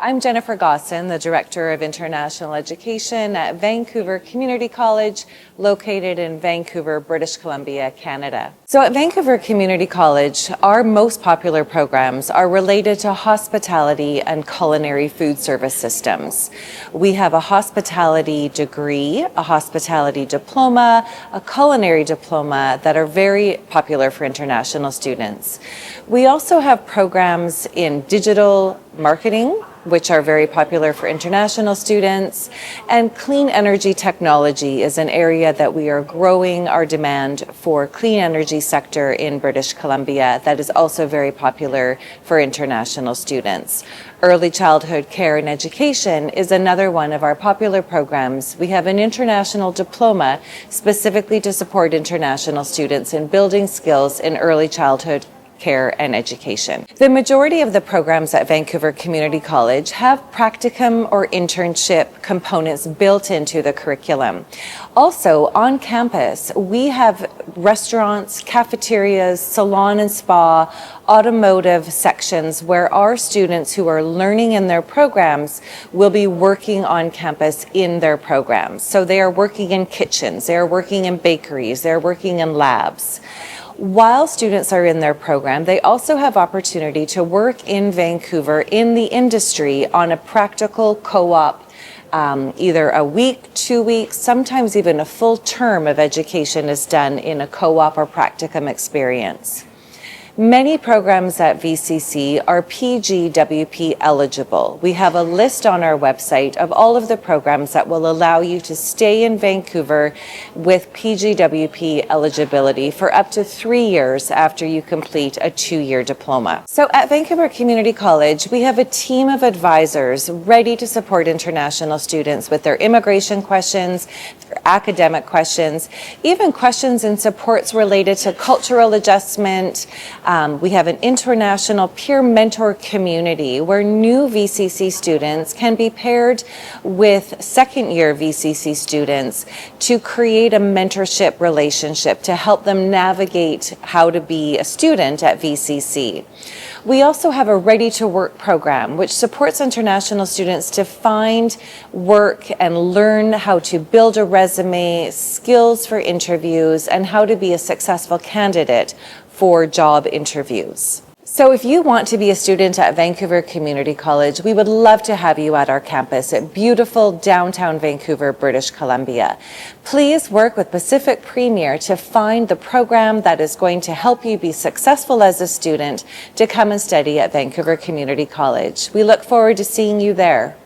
I'm Jennifer Gosson, the Director of International Education at Vancouver Community College, located in Vancouver, British Columbia, Canada. So at Vancouver Community College, our most popular programs are related to hospitality and culinary food service systems. We have a hospitality degree, a hospitality diploma, a culinary diploma that are very popular for international students. We also have programs in digital marketing, which are very popular for international students, and clean energy technology is an area that we are growing our demand for clean energy sector in British Columbia that is also very popular for international students. Early childhood care and education is another one of our popular programs. We have an international diploma specifically to support international students in building skills in early childhood care and education. The majority of the programs at Vancouver Community College have practicum or internship components built into the curriculum. Also, on campus, we have restaurants, cafeterias, salon and spa, automotive sections where our students who are learning in their programs will be working on campus in their programs. So they are working in kitchens, they are working in bakeries, they're working in labs. While students are in their program, they also have opportunity to work in Vancouver in the industry on a practical co-op, either a week, 2 weeks, sometimes even a full term of education is done in a co-op or practicum experience. Many programs at VCC are PGWP eligible. We have a list on our website of all of the programs that will allow you to stay in Vancouver with PGWP eligibility for up to 3 years after you complete a 2-year diploma. So at Vancouver Community College, we have a team of advisors ready to support international students with their immigration questions, their academic questions, even questions and supports related to cultural adjustment. We have an international peer mentor community where new VCC students can be paired with second-year VCC students to create a mentorship relationship to help them navigate how to be a student at VCC. We also have a ready-to-work program which supports international students to find work and learn how to build a resume, skills for interviews, and how to be a successful candidate for job interviews. So if you want to be a student at Vancouver Community College, we would love to have you at our campus at beautiful downtown Vancouver, British Columbia. Please work with Pacific Premier to find the program that is going to help you be successful as a student to come and study at Vancouver Community College. We look forward to seeing you there.